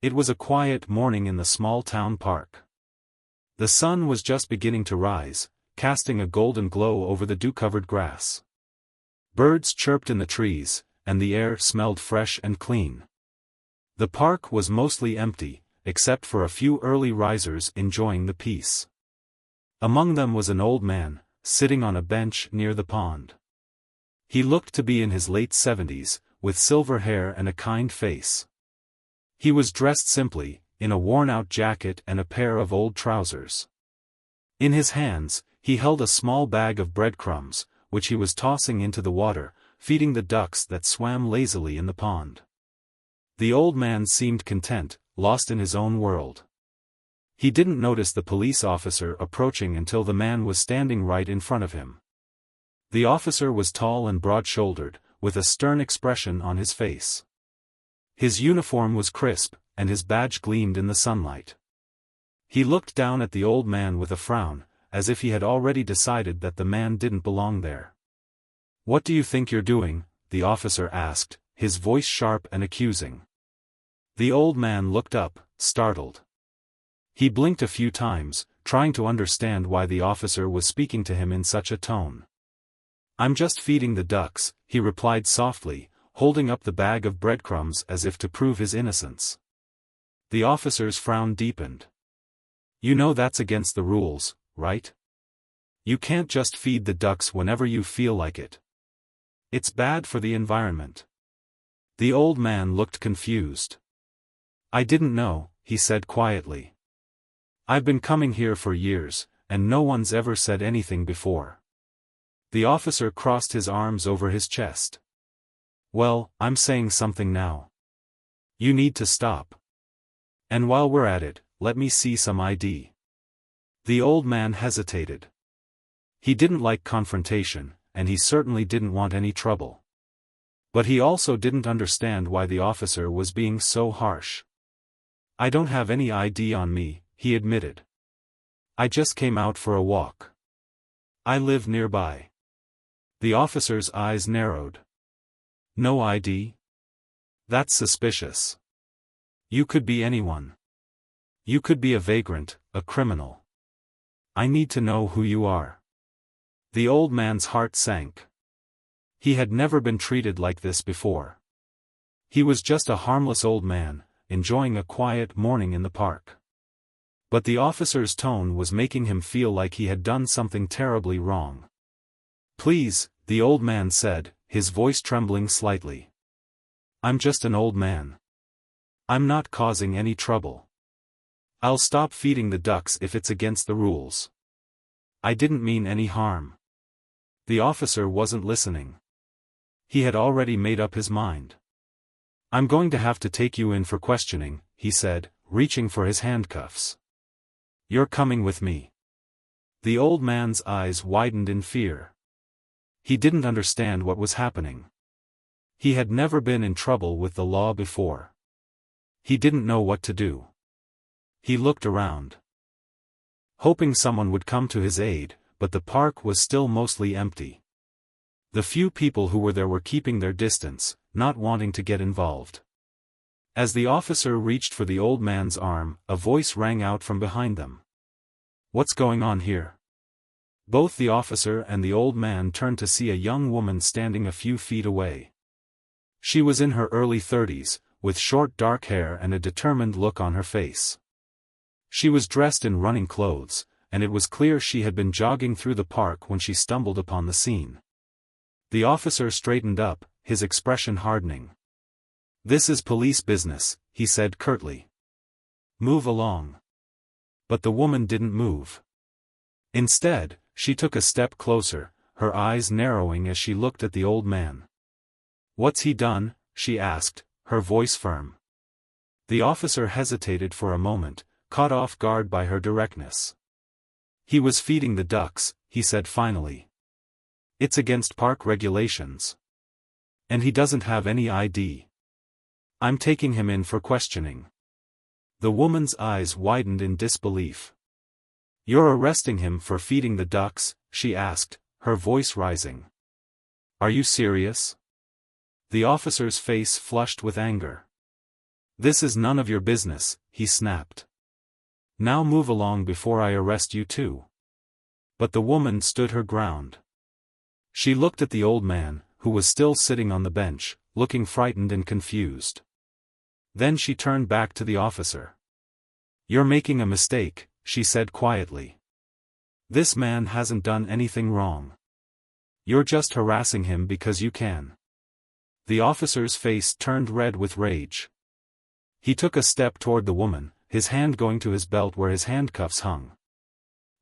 It was a quiet morning in the small town park. The sun was just beginning to rise, casting a golden glow over the dew-covered grass. Birds chirped in the trees, and the air smelled fresh and clean. The park was mostly empty, except for a few early risers enjoying the peace. Among them was an old man, sitting on a bench near the pond. He looked to be in his late 70s, with silver hair and a kind face. He was dressed simply, in a worn-out jacket and a pair of old trousers. In his hands, he held a small bag of breadcrumbs, which he was tossing into the water, feeding the ducks that swam lazily in the pond. The old man seemed content, lost in his own world. He didn't notice the police officer approaching until the man was standing right in front of him. The officer was tall and broad-shouldered, with a stern expression on his face. His uniform was crisp, and his badge gleamed in the sunlight. He looked down at the old man with a frown, as if he had already decided that the man didn't belong there. "What do you think you're doing?" the officer asked, his voice sharp and accusing. The old man looked up, startled. He blinked a few times, trying to understand why the officer was speaking to him in such a tone. "I'm just feeding the ducks," he replied softly, holding up the bag of breadcrumbs as if to prove his innocence. The officer's frown deepened. "You know that's against the rules, right? You can't just feed the ducks whenever you feel like it. It's bad for the environment." The old man looked confused. "I didn't know," he said quietly. "I've been coming here for years, and no one's ever said anything before." The officer crossed his arms over his chest. "Well, I'm saying something now. You need to stop. And while we're at it, let me see some ID." The old man hesitated. He didn't like confrontation, and he certainly didn't want any trouble. But he also didn't understand why the officer was being so harsh. "I don't have any ID on me," he admitted. "I just came out for a walk. I live nearby." The officer's eyes narrowed. "No ID? That's suspicious. You could be anyone. You could be a vagrant, a criminal. I need to know who you are." The old man's heart sank. He had never been treated like this before. He was just a harmless old man, enjoying a quiet morning in the park. But the officer's tone was making him feel like he had done something terribly wrong. "Please," the old man said, his voice trembling slightly. "I'm just an old man. I'm not causing any trouble. I'll stop feeding the ducks if it's against the rules. I didn't mean any harm." The officer wasn't listening. He had already made up his mind. "I'm going to have to take you in for questioning," he said, reaching for his handcuffs. "You're coming with me." The old man's eyes widened in fear. He didn't understand what was happening. He had never been in trouble with the law before. He didn't know what to do. He looked around, hoping someone would come to his aid, but the park was still mostly empty. The few people who were there were keeping their distance, not wanting to get involved. As the officer reached for the old man's arm, a voice rang out from behind them. "What's going on here?" Both the officer and the old man turned to see a young woman standing a few feet away. She was in her early 30s, with short dark hair and a determined look on her face. She was dressed in running clothes, and it was clear she had been jogging through the park when she stumbled upon the scene. The officer straightened up, his expression hardening. "This is police business," he said curtly. "Move along." But the woman didn't move. Instead, she took a step closer, her eyes narrowing as she looked at the old man. "What's he done?" she asked, her voice firm. The officer hesitated for a moment, caught off guard by her directness. "He was feeding the ducks," he said finally. "It's against park regulations. And he doesn't have any ID. I'm taking him in for questioning." The woman's eyes widened in disbelief. "You're arresting him for feeding the ducks?" she asked, her voice rising. "Are you serious?" The officer's face flushed with anger. This is none of your business, he snapped. Now move along before I arrest you too. But the woman stood her ground. She looked at the old man, who was still sitting on the bench, looking frightened and confused. Then she turned back to the officer. You're making a mistake, she said quietly. This man hasn't done anything wrong. You're just harassing him because you can. The officer's face turned red with rage. He took a step toward the woman, his hand going to his belt where his handcuffs hung.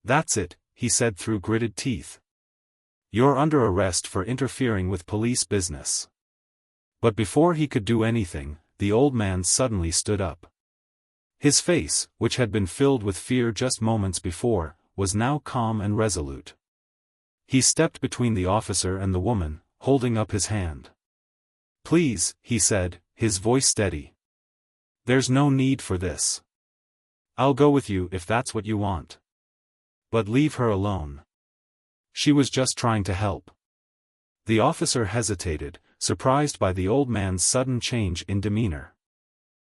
That's it, he said through gritted teeth. You're under arrest for interfering with police business. But before he could do anything, the old man suddenly stood up. His face, which had been filled with fear just moments before, was now calm and resolute. He stepped between the officer and the woman, holding up his hand. Please, he said, his voice steady. There's no need for this. I'll go with you if that's what you want. But leave her alone. She was just trying to help. The officer hesitated, surprised by the old man's sudden change in demeanor.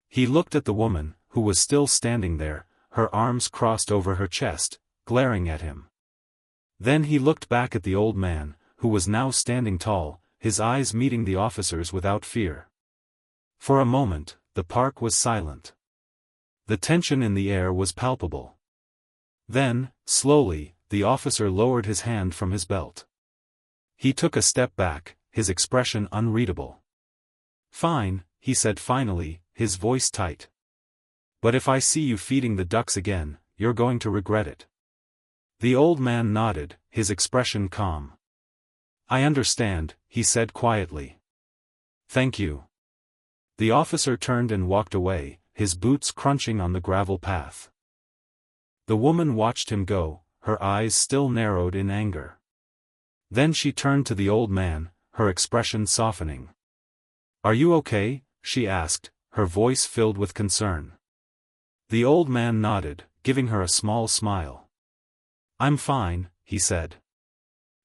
He looked at the woman, who was still standing there, her arms crossed over her chest, glaring at him. Then he looked back at the old man, who was now standing tall, his eyes meeting the officer's without fear. For a moment, the park was silent. The tension in the air was palpable. Then, slowly, the officer lowered his hand from his belt. He took a step back, his expression unreadable. Fine, he said finally, his voice tight. But if I see you feeding the ducks again, you're going to regret it. The old man nodded, his expression calm. I understand, he said quietly. Thank you. The officer turned and walked away, his boots crunching on the gravel path. The woman watched him go, her eyes still narrowed in anger. Then she turned to the old man, her expression softening. Are you okay? She asked, her voice filled with concern. The old man nodded, giving her a small smile. I'm fine, he said.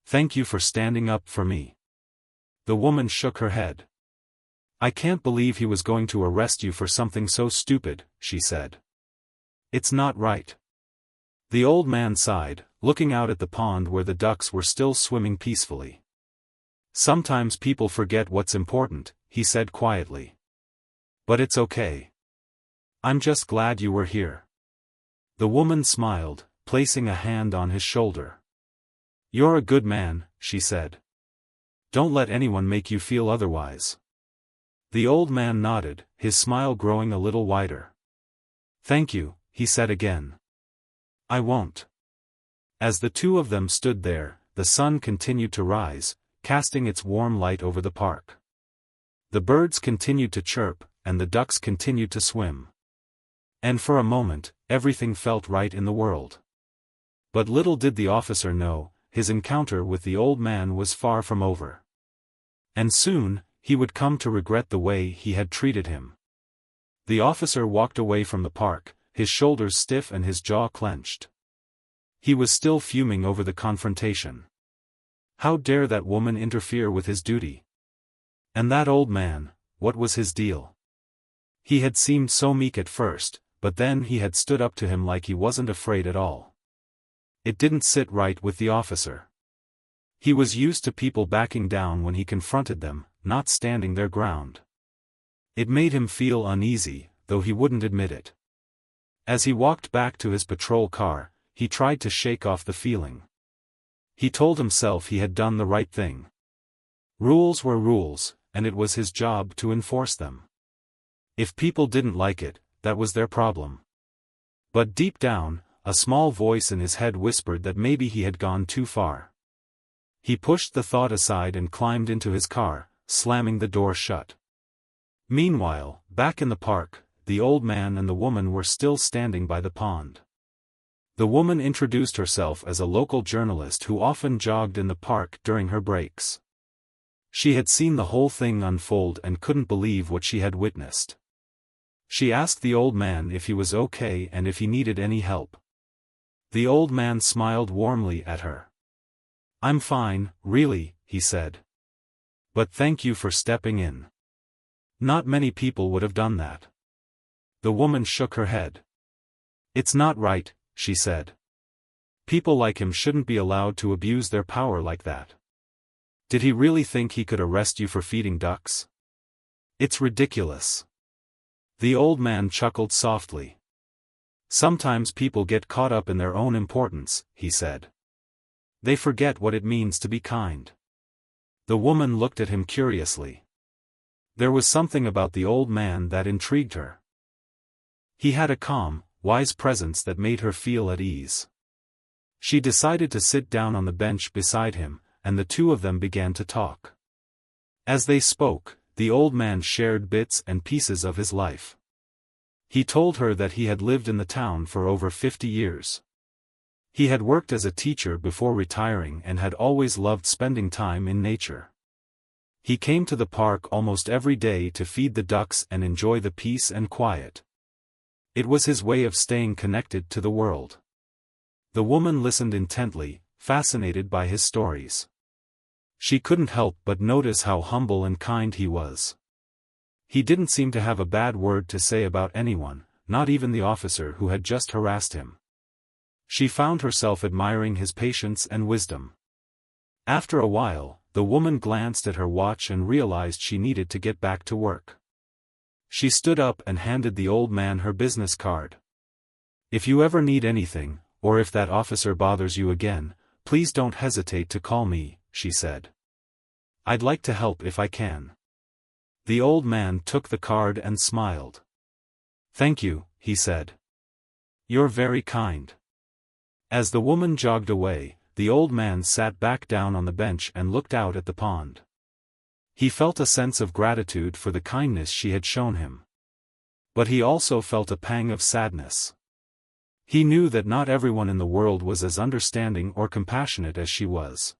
Thank you for standing up for me. The woman shook her head. I can't believe he was going to arrest you for something so stupid, she said. It's not right. The old man sighed, looking out at the pond where the ducks were still swimming peacefully. Sometimes people forget what's important, he said quietly. But it's okay. I'm just glad you were here. The woman smiled, placing a hand on his shoulder. You're a good man, she said. Don't let anyone make you feel otherwise. The old man nodded, his smile growing a little wider. Thank you, he said again. I won't. As the two of them stood there, the sun continued to rise, casting its warm light over the park. The birds continued to chirp, and the ducks continued to swim. And for a moment, everything felt right in the world. But little did the officer know, his encounter with the old man was far from over. And soon, he would come to regret the way he had treated him. The officer walked away from the park, his shoulders stiff and his jaw clenched. He was still fuming over the confrontation. How dare that woman interfere with his duty? And that old man, what was his deal? He had seemed so meek at first, but then he had stood up to him like he wasn't afraid at all. It didn't sit right with the officer. He was used to people backing down when he confronted them, not standing their ground. It made him feel uneasy, though he wouldn't admit it. As he walked back to his patrol car, he tried to shake off the feeling. He told himself he had done the right thing. Rules were rules, and it was his job to enforce them. If people didn't like it, that was their problem. But deep down, a small voice in his head whispered that maybe he had gone too far. He pushed the thought aside and climbed into his car, slamming the door shut. Meanwhile, back in the park, the old man and the woman were still standing by the pond. The woman introduced herself as a local journalist who often jogged in the park during her breaks. She had seen the whole thing unfold and couldn't believe what she had witnessed. She asked the old man if he was okay and if he needed any help. The old man smiled warmly at her. I'm fine, really, he said. But thank you for stepping in. Not many people would have done that. The woman shook her head. It's not right, she said. People like him shouldn't be allowed to abuse their power like that. Did he really think he could arrest you for feeding ducks? It's ridiculous. The old man chuckled softly. Sometimes people get caught up in their own importance, he said. They forget what it means to be kind. The woman looked at him curiously. There was something about the old man that intrigued her. He had a calm, wise presence that made her feel at ease. She decided to sit down on the bench beside him, and the two of them began to talk. As they spoke, the old man shared bits and pieces of his life. He told her that he had lived in the town for over 50 years. He had worked as a teacher before retiring and had always loved spending time in nature. He came to the park almost every day to feed the ducks and enjoy the peace and quiet. It was his way of staying connected to the world. The woman listened intently, fascinated by his stories. She couldn't help but notice how humble and kind he was. He didn't seem to have a bad word to say about anyone, not even the officer who had just harassed him. She found herself admiring his patience and wisdom. After a while, the woman glanced at her watch and realized she needed to get back to work. She stood up and handed the old man her business card. If you ever need anything, or if that officer bothers you again, please don't hesitate to call me, she said. I'd like to help if I can. The old man took the card and smiled. Thank you, he said. You're very kind. As the woman jogged away, the old man sat back down on the bench and looked out at the pond. He felt a sense of gratitude for the kindness she had shown him. But he also felt a pang of sadness. He knew that not everyone in the world was as understanding or compassionate as she was.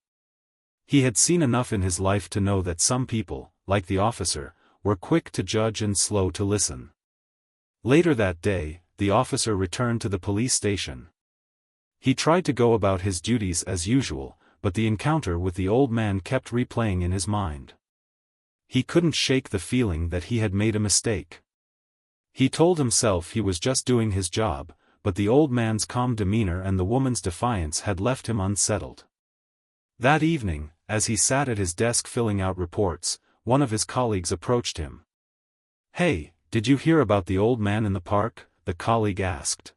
He had seen enough in his life to know that some people, like the officer, were quick to judge and slow to listen. Later that day, the officer returned to the police station. He tried to go about his duties as usual, but the encounter with the old man kept replaying in his mind. He couldn't shake the feeling that he had made a mistake. He told himself he was just doing his job, but the old man's calm demeanor and the woman's defiance had left him unsettled. That evening, as he sat at his desk filling out reports, one of his colleagues approached him. Hey, did you hear about the old man in the park? The colleague asked.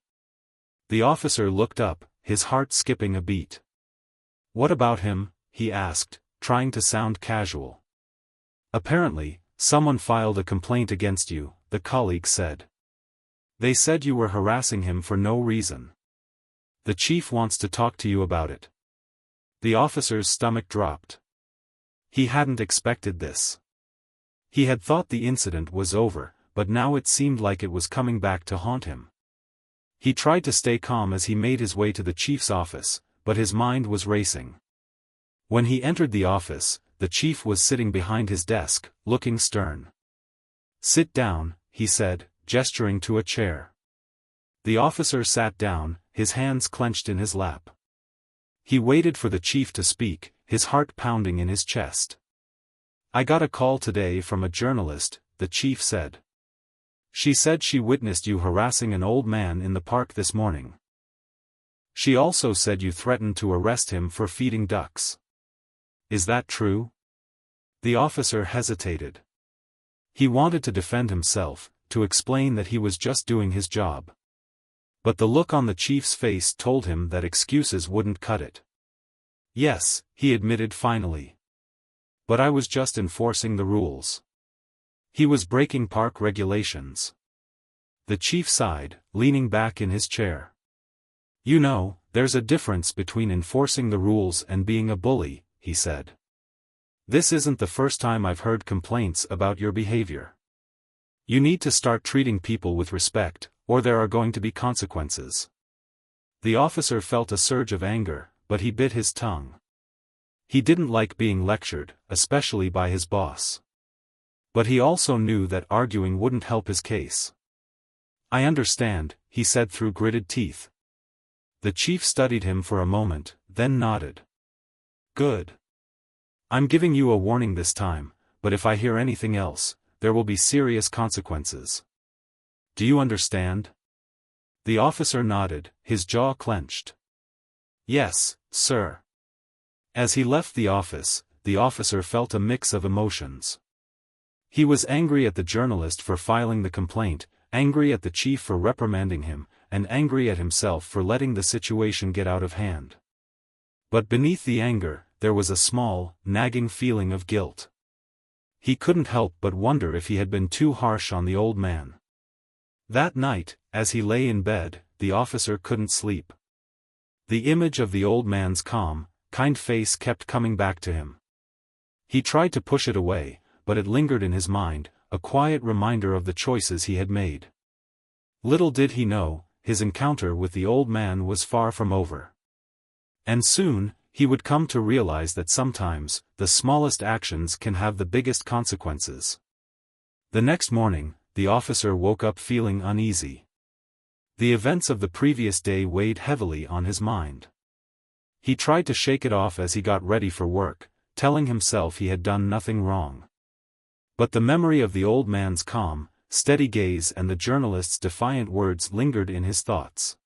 The officer looked up, his heart skipping a beat. What about him? He asked, trying to sound casual. Apparently, someone filed a complaint against you, the colleague said. They said you were harassing him for no reason. The chief wants to talk to you about it. The officer's stomach dropped. He hadn't expected this. He had thought the incident was over, but now it seemed like it was coming back to haunt him. He tried to stay calm as he made his way to the chief's office, but his mind was racing. When he entered the office, the chief was sitting behind his desk, looking stern. Sit down, he said, gesturing to a chair. The officer sat down, his hands clenched in his lap. He waited for the chief to speak, his heart pounding in his chest. I got a call today from a journalist, the chief said. She said she witnessed you harassing an old man in the park this morning. She also said you threatened to arrest him for feeding ducks. Is that true? The officer hesitated. He wanted to defend himself, to explain that he was just doing his job. But the look on the chief's face told him that excuses wouldn't cut it. Yes, he admitted finally. But I was just enforcing the rules. He was breaking park regulations. The chief sighed, leaning back in his chair. You know, there's a difference between enforcing the rules and being a bully, he said. This isn't the first time I've heard complaints about your behavior. You need to start treating people with respect, or there are going to be consequences. The officer felt a surge of anger, but he bit his tongue. He didn't like being lectured, especially by his boss. But he also knew that arguing wouldn't help his case. I understand, he said through gritted teeth. The chief studied him for a moment, then nodded. Good. I'm giving you a warning this time, but if I hear anything else, there will be serious consequences. Do you understand? The officer nodded, his jaw clenched. Yes, sir. As he left the officer felt a mix of emotions. He was angry at the journalist for filing the complaint, angry at the chief for reprimanding him, and angry at himself for letting the situation get out of hand. But beneath the anger, there was a small, nagging feeling of guilt. He couldn't help but wonder if he had been too harsh on the old man. That night, as he lay in bed, the officer couldn't sleep. The image of the old man's calm, kind face kept coming back to him. He tried to push it away, but it lingered in his mind, a quiet reminder of the choices he had made. Little did he know, his encounter with the old man was far from over. And soon, he would come to realize that sometimes, the smallest actions can have the biggest consequences. The next morning, the officer woke up feeling uneasy. The events of the previous day weighed heavily on his mind. He tried to shake it off as he got ready for work, telling himself he had done nothing wrong. But the memory of the old man's calm, steady gaze and the journalist's defiant words lingered in his thoughts.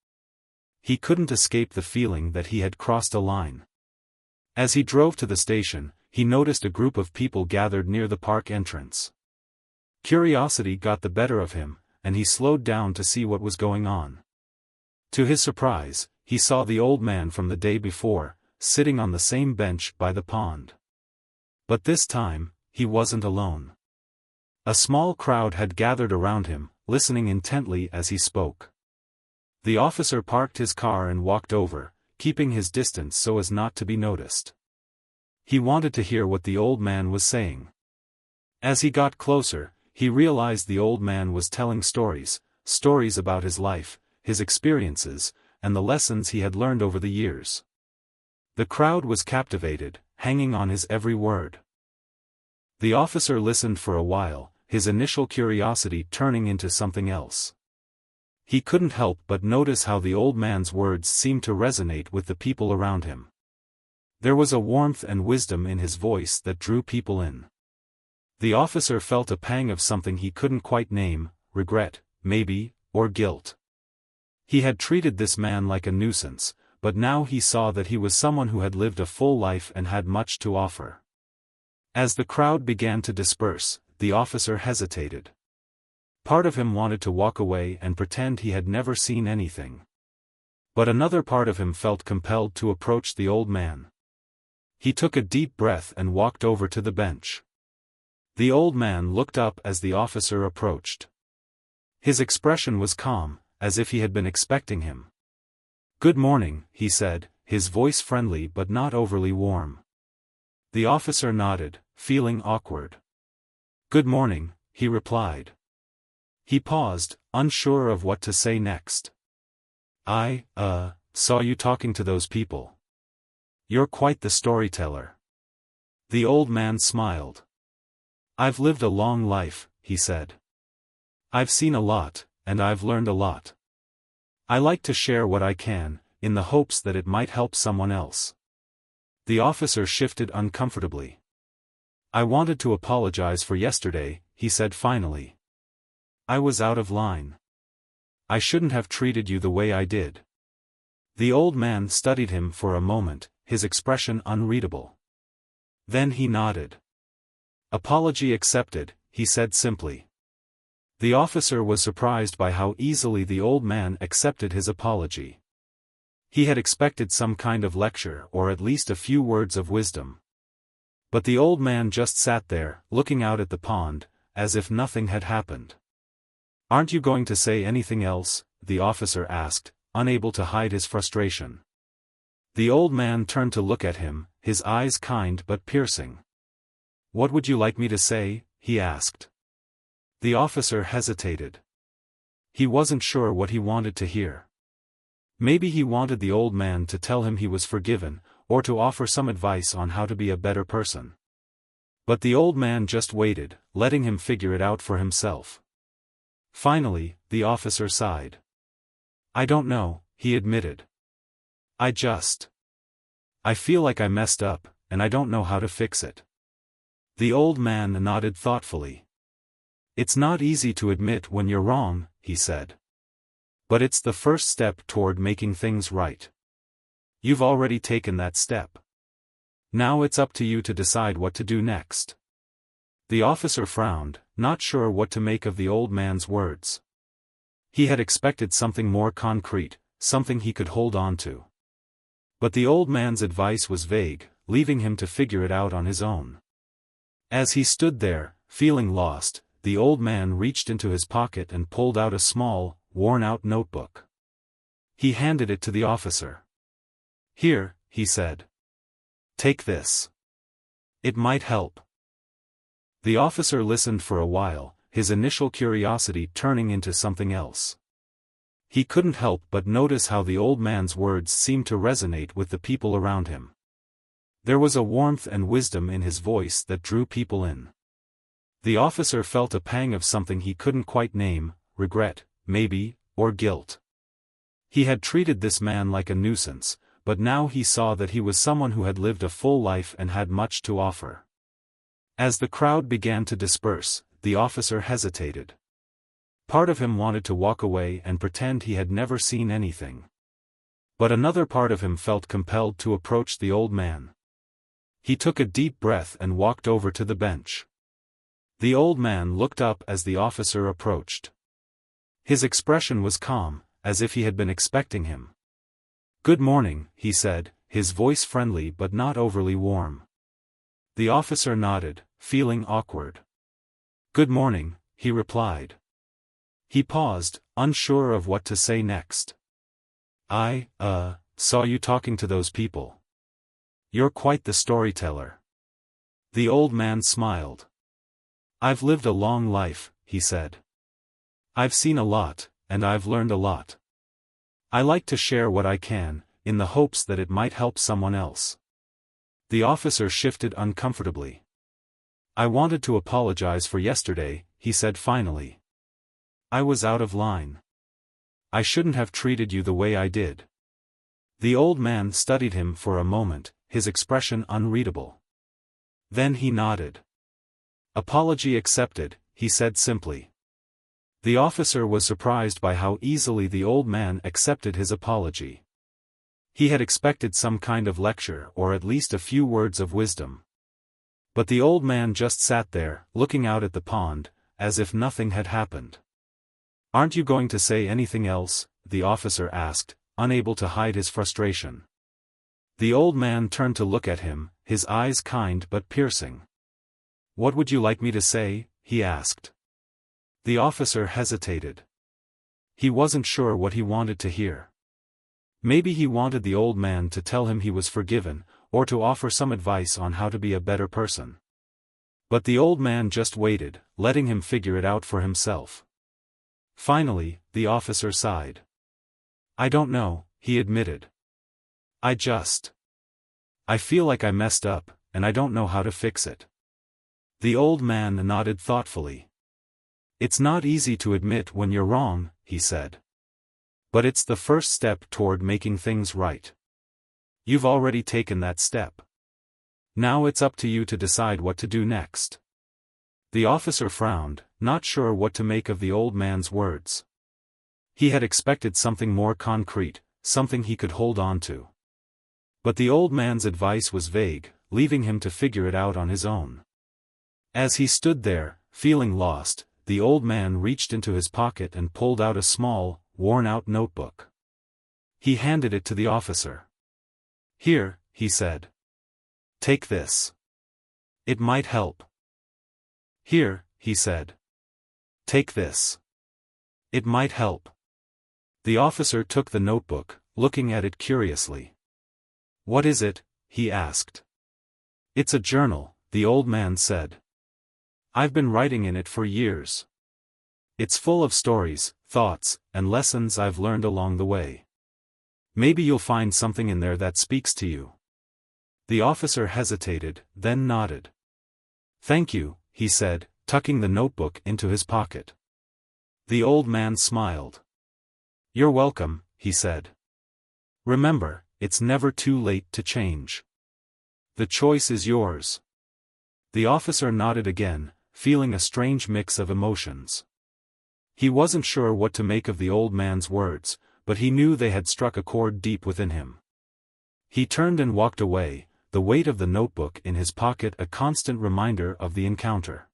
He couldn't escape the feeling that he had crossed a line. As he drove to the station, he noticed a group of people gathered near the park entrance. Curiosity got the better of him, and he slowed down to see what was going on. To his surprise, he saw the old man from the day before, sitting on the same bench by the pond. But this time, he wasn't alone. A small crowd had gathered around him, listening intently as he spoke. The officer parked his car and walked over, keeping his distance so as not to be noticed. He wanted to hear what the old man was saying. As he got closer, he realized the old man was telling stories about his life, his experiences, and the lessons he had learned over the years. The crowd was captivated, hanging on his every word. The officer listened for a while, his initial curiosity turning into something else. He couldn't help but notice how the old man's words seemed to resonate with the people around him. There was a warmth and wisdom in his voice that drew people in. The officer felt a pang of something he couldn't quite name, regret, maybe, or guilt. He had treated this man like a nuisance, but now he saw that he was someone who had lived a full life and had much to offer. As the crowd began to disperse, the officer hesitated. Part of him wanted to walk away and pretend he had never seen anything. But another part of him felt compelled to approach the old man. He took a deep breath and walked over to the bench. The old man looked up as the officer approached. His expression was calm, as if he had been expecting him. "Good morning," he said, his voice friendly but not overly warm. The officer nodded, feeling awkward. "Good morning," he replied. He paused, unsure of what to say next. "I saw you talking to those people. You're quite the storyteller." The old man smiled. "I've lived a long life," he said. "I've seen a lot, and I've learned a lot. I like to share what I can, in the hopes that it might help someone else." The officer shifted uncomfortably. "I wanted to apologize for yesterday," he said finally. "I was out of line. I shouldn't have treated you the way I did." The old man studied him for a moment, his expression unreadable. Then he nodded. "Apology accepted," he said simply. The officer was surprised by how easily the old man accepted his apology. He had expected some kind of lecture or at least a few words of wisdom. But the old man just sat there, looking out at the pond, as if nothing had happened. "Aren't you going to say anything else?" the officer asked, unable to hide his frustration. The old man turned to look at him, his eyes kind but piercing. "What would you like me to say?" he asked. The officer hesitated. He wasn't sure what he wanted to hear. Maybe he wanted the old man to tell him he was forgiven, or to offer some advice on how to be a better person. But the old man just waited, letting him figure it out for himself. Finally, the officer sighed. "I don't know," he admitted. I feel like I messed up, and I don't know how to fix it." The old man nodded thoughtfully. "It's not easy to admit when you're wrong," he said. But it's the first step toward making things right. You've already taken that step. Now it's up to you to decide what to do next. The officer frowned, not sure what to make of the old man's words. He had expected something more concrete, something he could hold on to. But the old man's advice was vague, leaving him to figure it out on his own. As he stood there, feeling lost, the old man reached into his pocket and pulled out a small, worn-out notebook. He handed it to the officer. "Here," he said. "Take this. It might help." The officer listened for a while, his initial curiosity turning into something else. He couldn't help but notice how the old man's words seemed to resonate with the people around him. There was a warmth and wisdom in his voice that drew people in. The officer felt a pang of something he couldn't quite name, regret, maybe, or guilt. He had treated this man like a nuisance, but now he saw that he was someone who had lived a full life and had much to offer. As the crowd began to disperse, the officer hesitated. Part of him wanted to walk away and pretend he had never seen anything. But another part of him felt compelled to approach the old man. He took a deep breath and walked over to the bench. The old man looked up as the officer approached. His expression was calm, as if he had been expecting him. "Good morning," he said, his voice friendly but not overly warm. The officer nodded, feeling awkward. "Good morning," he replied. He paused, unsure of what to say next. "I saw you talking to those people. You're quite the storyteller." The old man smiled. "I've lived a long life," he said. "I've seen a lot, and I've learned a lot. I like to share what I can, in the hopes that it might help someone else." The officer shifted uncomfortably. "I wanted to apologize for yesterday," he said finally. "I was out of line. I shouldn't have treated you the way I did." The old man studied him for a moment, his expression unreadable. Then he nodded. "Apology accepted," he said simply. The officer was surprised by how easily the old man accepted his apology. He had expected some kind of lecture or at least a few words of wisdom. But the old man just sat there, looking out at the pond, as if nothing had happened. "Aren't you going to say anything else?" the officer asked, unable to hide his frustration. The old man turned to look at him, his eyes kind but piercing. "What would you like me to say?" he asked. The officer hesitated. He wasn't sure what he wanted to hear. Maybe he wanted the old man to tell him he was forgiven, or to offer some advice on how to be a better person. But the old man just waited, letting him figure it out for himself. Finally, the officer sighed. "I don't know," he admitted. I feel like I messed up, and I don't know how to fix it." The old man nodded thoughtfully. "It's not easy to admit when you're wrong," he said. "But it's the first step toward making things right. You've already taken that step. Now it's up to you to decide what to do next." The officer frowned, not sure what to make of the old man's words. He had expected something more concrete, something he could hold on to. But the old man's advice was vague, leaving him to figure it out on his own. As he stood there, feeling lost, the old man reached into his pocket and pulled out a small, worn-out notebook. He handed it to the officer. "Here," he said. "Take this. It might help." "Here," he said. "Take this. It might help." The officer took the notebook, looking at it curiously. "What is it?" he asked. "It's a journal," the old man said. "I've been writing in it for years. It's full of stories, thoughts, and lessons I've learned along the way. Maybe you'll find something in there that speaks to you." The officer hesitated, then nodded. "Thank you," he said, tucking the notebook into his pocket. The old man smiled. "You're welcome," he said. "Remember, it's never too late to change. The choice is yours." The officer nodded again, feeling a strange mix of emotions. He wasn't sure what to make of the old man's words, but he knew they had struck a chord deep within him. He turned and walked away, the weight of the notebook in his pocket a constant reminder of the encounter.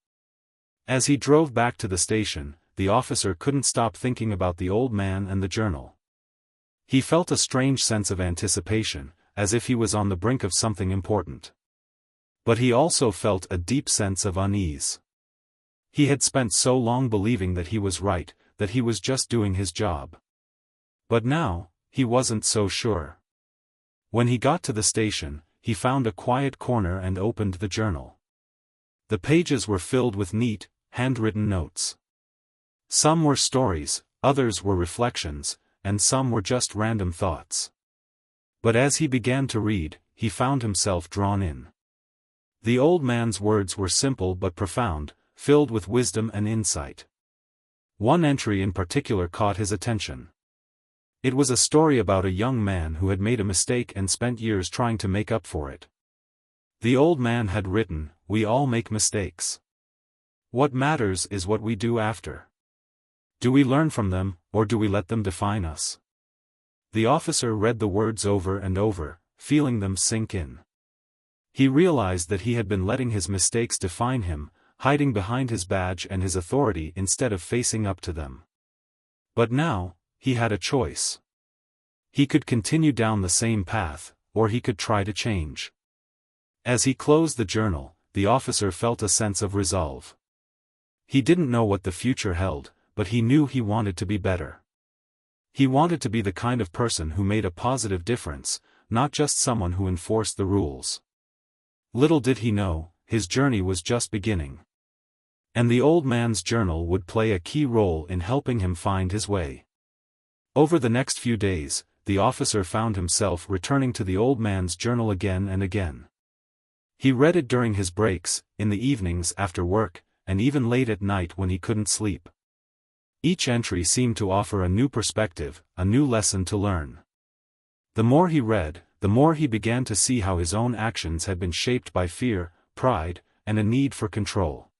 As he drove back to the station, the officer couldn't stop thinking about the old man and the journal. He felt a strange sense of anticipation, as if he was on the brink of something important. But he also felt a deep sense of unease. He had spent so long believing that he was right, that he was just doing his job. But now, he wasn't so sure. When he got to the station, he found a quiet corner and opened the journal. The pages were filled with neat, handwritten notes. Some were stories, others were reflections, and some were just random thoughts. But as he began to read, he found himself drawn in. The old man's words were simple but profound, filled with wisdom and insight. One entry in particular caught his attention. It was a story about a young man who had made a mistake and spent years trying to make up for it. The old man had written, "We all make mistakes. What matters is what we do after. Do we learn from them, or do we let them define us?" The officer read the words over and over, feeling them sink in. He realized that he had been letting his mistakes define him, hiding behind his badge and his authority instead of facing up to them. But now, he had a choice. He could continue down the same path, or he could try to change. As he closed the journal, the officer felt a sense of resolve. He didn't know what the future held, but he knew he wanted to be better. He wanted to be the kind of person who made a positive difference, not just someone who enforced the rules. Little did he know, his journey was just beginning. And the old man's journal would play a key role in helping him find his way. Over the next few days, the officer found himself returning to the old man's journal again and again. He read it during his breaks, in the evenings after work, and even late at night when he couldn't sleep. Each entry seemed to offer a new perspective, a new lesson to learn. The more he read, the more he began to see how his own actions had been shaped by fear, pride, and a need for control.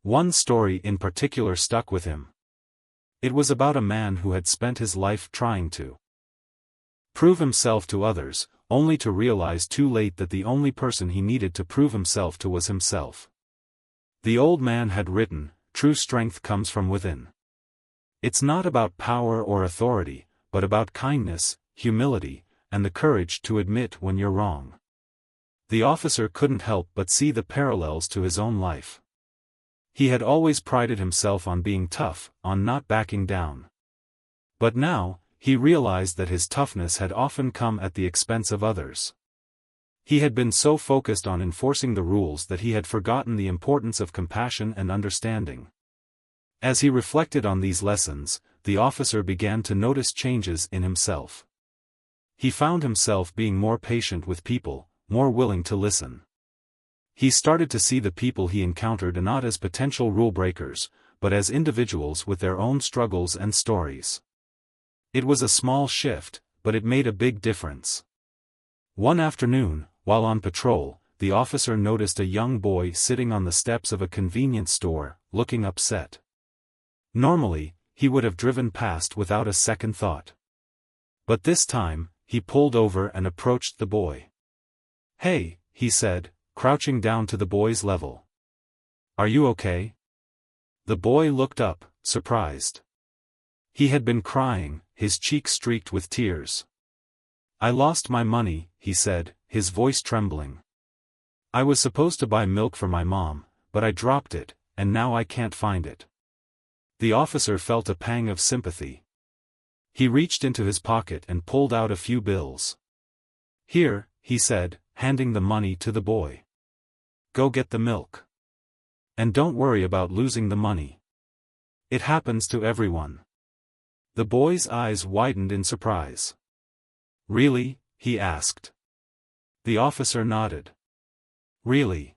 One story in particular stuck with him. It was about a man who had spent his life trying to prove himself to others, only to realize too late that the only person he needed to prove himself to was himself. The old man had written, "True strength comes from within. It's not about power or authority, but about kindness, humility, and the courage to admit when you're wrong." The officer couldn't help but see the parallels to his own life. He had always prided himself on being tough, on not backing down. But now, he realized that his toughness had often come at the expense of others. He had been so focused on enforcing the rules that he had forgotten the importance of compassion and understanding. As he reflected on these lessons, the officer began to notice changes in himself. He found himself being more patient with people, more willing to listen. He started to see the people he encountered not as potential rule breakers, but as individuals with their own struggles and stories. It was a small shift, but it made a big difference. One afternoon, while on patrol, the officer noticed a young boy sitting on the steps of a convenience store, looking upset. Normally, he would have driven past without a second thought. But this time, he pulled over and approached the boy. "Hey," he said, crouching down to the boy's level. "Are you okay?" The boy looked up, surprised. He had been crying, his cheeks streaked with tears. "I lost my money," he said, his voice trembling. "I was supposed to buy milk for my mom, but I dropped it, and now I can't find it." The officer felt a pang of sympathy. He reached into his pocket and pulled out a few bills. "Here," he said, handing the money to the boy. "Go get the milk. And don't worry about losing the money. It happens to everyone." The boy's eyes widened in surprise. "Really?" he asked. The officer nodded. "Really?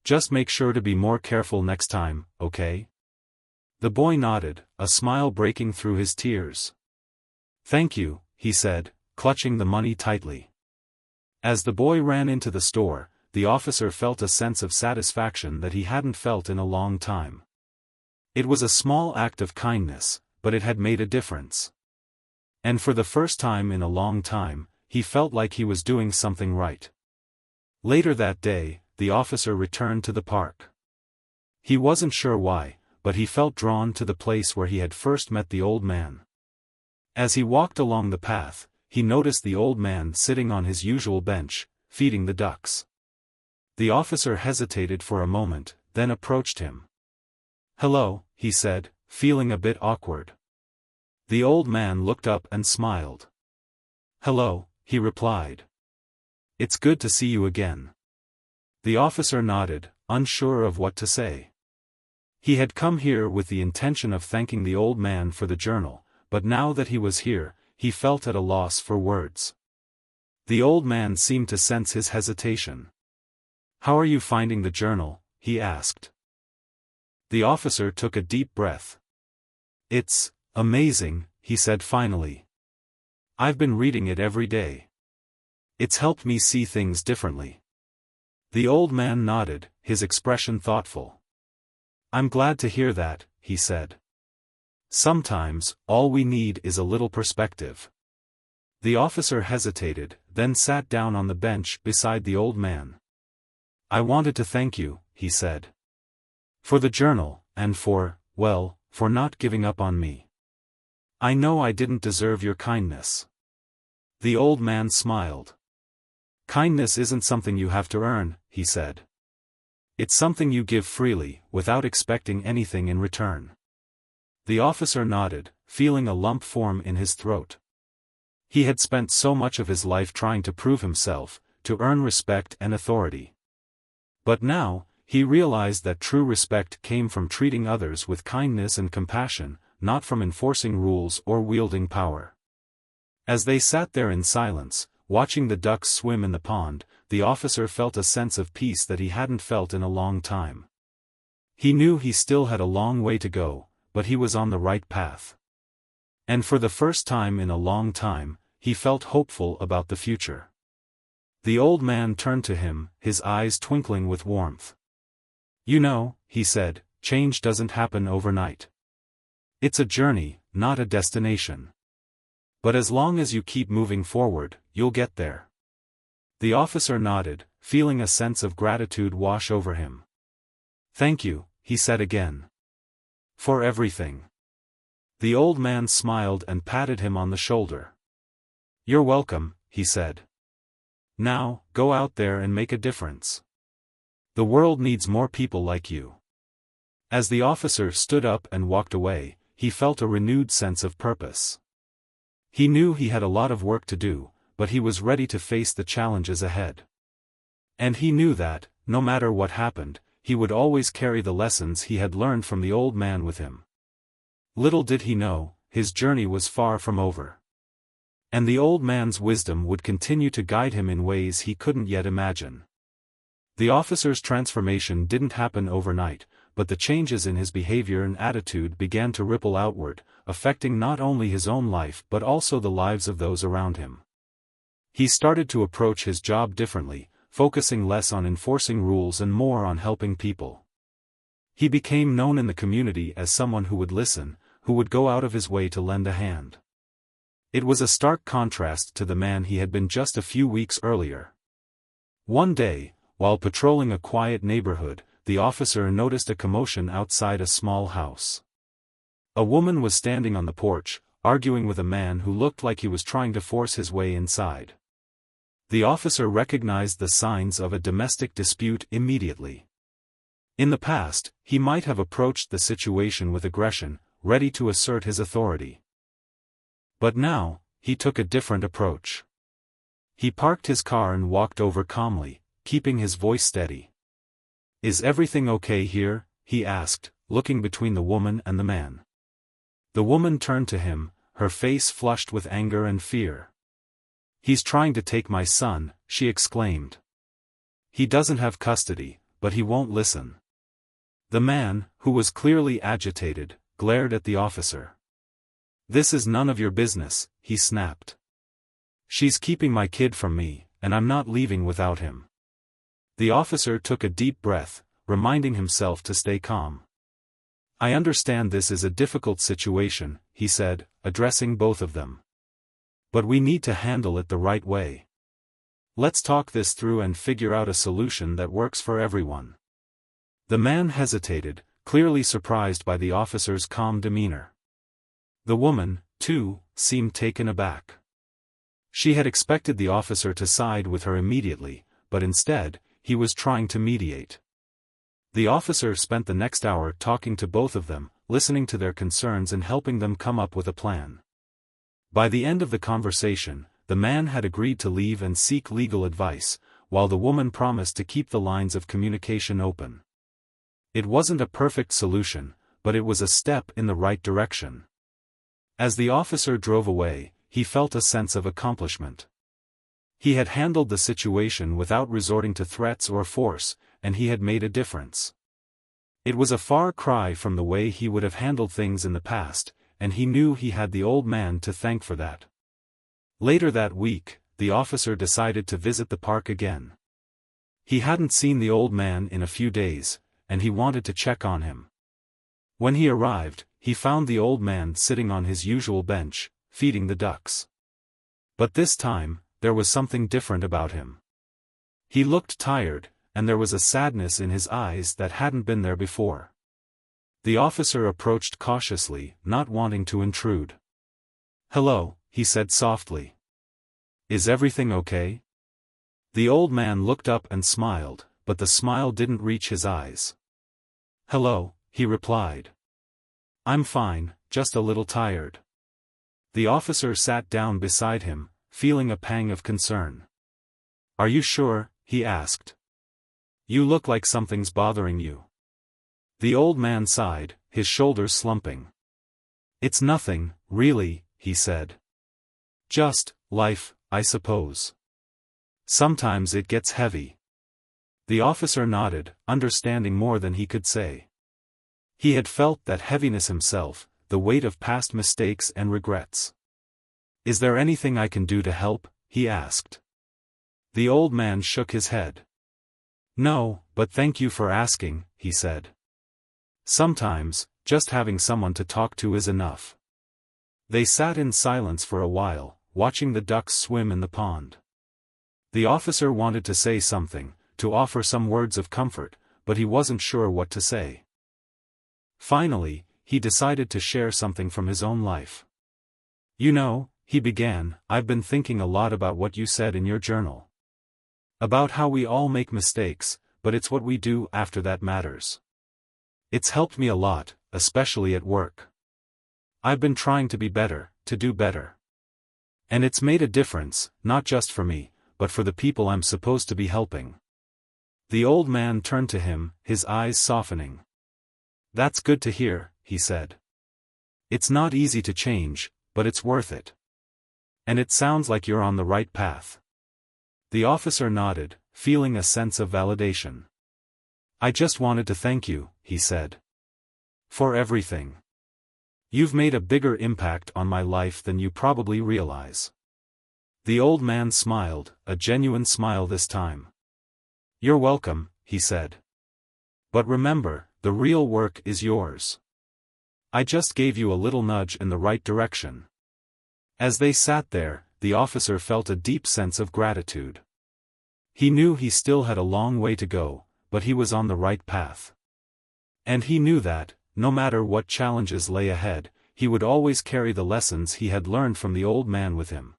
Just make sure to be more careful next time, okay?" The boy nodded, a smile breaking through his tears. "Thank you," he said, clutching the money tightly. As the boy ran into the store, the officer felt a sense of satisfaction that he hadn't felt in a long time. It was a small act of kindness, but it had made a difference. And for the first time in a long time, he felt like he was doing something right. Later that day, the officer returned to the park. He wasn't sure why, but he felt drawn to the place where he had first met the old man. As he walked along the path, he noticed the old man sitting on his usual bench, feeding the ducks. The officer hesitated for a moment, then approached him. "Hello," he said, feeling a bit awkward. The old man looked up and smiled. "Hello," he replied. "It's good to see you again." The officer nodded, unsure of what to say. He had come here with the intention of thanking the old man for the journal, but now that he was here, he felt at a loss for words. The old man seemed to sense his hesitation. "How are you finding the journal?" he asked. The officer took a deep breath. "It's amazing," he said finally. "I've been reading it every day. It's helped me see things differently." The old man nodded, his expression thoughtful. "I'm glad to hear that," he said. "Sometimes, all we need is a little perspective." The officer hesitated, then sat down on the bench beside the old man. "I wanted to thank you," he said. "For the journal, and for not giving up on me. I know I didn't deserve your kindness." The old man smiled. "Kindness isn't something you have to earn," he said. "It's something you give freely, without expecting anything in return." The officer nodded, feeling a lump form in his throat. He had spent so much of his life trying to prove himself, to earn respect and authority. But now, he realized that true respect came from treating others with kindness and compassion, not from enforcing rules or wielding power. As they sat there in silence, watching the ducks swim in the pond, the officer felt a sense of peace that he hadn't felt in a long time. He knew he still had a long way to go, but he was on the right path. And for the first time in a long time, he felt hopeful about the future. The old man turned to him, his eyes twinkling with warmth. "You know," he said, "change doesn't happen overnight. It's a journey, not a destination. But as long as you keep moving forward, you'll get there." The officer nodded, feeling a sense of gratitude wash over him. "Thank you," he said again. "For everything." The old man smiled and patted him on the shoulder. "You're welcome," he said. "Now, go out there and make a difference. The world needs more people like you." As the officer stood up and walked away, he felt a renewed sense of purpose. He knew he had a lot of work to do, but he was ready to face the challenges ahead. And he knew that, no matter what happened, he would always carry the lessons he had learned from the old man with him. Little did he know, his journey was far from over. And the old man's wisdom would continue to guide him in ways he couldn't yet imagine. The officer's transformation didn't happen overnight, but the changes in his behavior and attitude began to ripple outward, affecting not only his own life but also the lives of those around him. He started to approach his job differently, focusing less on enforcing rules and more on helping people. He became known in the community as someone who would listen, who would go out of his way to lend a hand. It was a stark contrast to the man he had been just a few weeks earlier. One day, while patrolling a quiet neighborhood, the officer noticed a commotion outside a small house. A woman was standing on the porch, arguing with a man who looked like he was trying to force his way inside. The officer recognized the signs of a domestic dispute immediately. In the past, he might have approached the situation with aggression, ready to assert his authority. But now, he took a different approach. He parked his car and walked over calmly, keeping his voice steady. "Is everything okay here?" he asked, looking between the woman and the man. The woman turned to him, her face flushed with anger and fear. "He's trying to take my son," she exclaimed. "He doesn't have custody, but he won't listen." The man, who was clearly agitated, glared at the officer. "This is none of your business," he snapped. "She's keeping my kid from me, and I'm not leaving without him." The officer took a deep breath, reminding himself to stay calm. I understand this is a difficult situation, he said, addressing both of them. But we need to handle it the right way. Let's talk this through and figure out a solution that works for everyone. The man hesitated, clearly surprised by the officer's calm demeanor. The woman, too, seemed taken aback. She had expected the officer to side with her immediately, but instead, he was trying to mediate. The officer spent the next hour talking to both of them, listening to their concerns and helping them come up with a plan. By the end of the conversation, the man had agreed to leave and seek legal advice, while the woman promised to keep the lines of communication open. It wasn't a perfect solution, but it was a step in the right direction. As the officer drove away, he felt a sense of accomplishment. He had handled the situation without resorting to threats or force, and he had made a difference. It was a far cry from the way he would have handled things in the past, and he knew he had the old man to thank for that. Later that week, the officer decided to visit the park again. He hadn't seen the old man in a few days, and he wanted to check on him. When he arrived, he found the old man sitting on his usual bench, feeding the ducks. But this time, there was something different about him. He looked tired, and there was a sadness in his eyes that hadn't been there before. The officer approached cautiously, not wanting to intrude. "Hello," he said softly. "Is everything okay?" The old man looked up and smiled, but the smile didn't reach his eyes. "Hello," he replied. "I'm fine, just a little tired." The officer sat down beside him, feeling a pang of concern. "Are you sure?" he asked. "You look like something's bothering you." The old man sighed, his shoulders slumping. "It's nothing, really," he said. "Just life, I suppose. Sometimes it gets heavy." The officer nodded, understanding more than he could say. He had felt that heaviness himself, the weight of past mistakes and regrets. "Is there anything I can do to help?" he asked. The old man shook his head. "No, but thank you for asking," he said. "Sometimes, just having someone to talk to is enough." They sat in silence for a while, watching the ducks swim in the pond. The officer wanted to say something, to offer some words of comfort, but he wasn't sure what to say. Finally, he decided to share something from his own life. "You know," he began, "I've been thinking a lot about what you said in your journal. About how we all make mistakes, but it's what we do after that matters. It's helped me a lot, especially at work. I've been trying to be better, to do better. And it's made a difference, not just for me, but for the people I'm supposed to be helping." The old man turned to him, his eyes softening. "That's good to hear," he said. "It's not easy to change, but it's worth it. And it sounds like you're on the right path." The officer nodded, feeling a sense of validation. "I just wanted to thank you," he said. "For everything. You've made a bigger impact on my life than you probably realize." The old man smiled, a genuine smile this time. "You're welcome," he said. "But remember, the real work is yours. I just gave you a little nudge in the right direction." As they sat there, the officer felt a deep sense of gratitude. He knew he still had a long way to go, but he was on the right path. And he knew that, no matter what challenges lay ahead, he would always carry the lessons he had learned from the old man with him.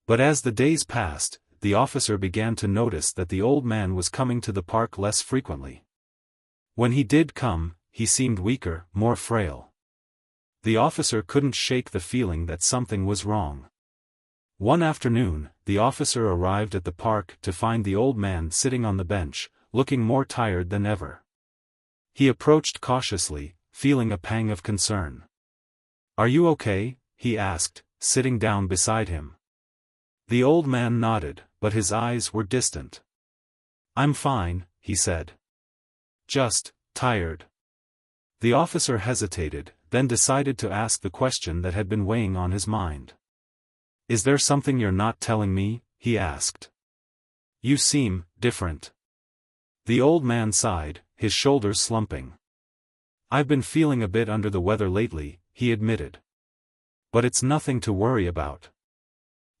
But as the days passed, the officer began to notice that the old man was coming to the park less frequently. When he did come, he seemed weaker, more frail. The officer couldn't shake the feeling that something was wrong. One afternoon, the officer arrived at the park to find the old man sitting on the bench, looking more tired than ever. He approached cautiously, feeling a pang of concern. "Are you okay?" he asked, sitting down beside him. The old man nodded, but his eyes were distant. "I'm fine," he said. "Just tired." The officer hesitated, then decided to ask the question that had been weighing on his mind. "Is there something you're not telling me?" he asked. "You seem different." The old man sighed, his shoulders slumping. "I've been feeling a bit under the weather lately," he admitted. "But it's nothing to worry about.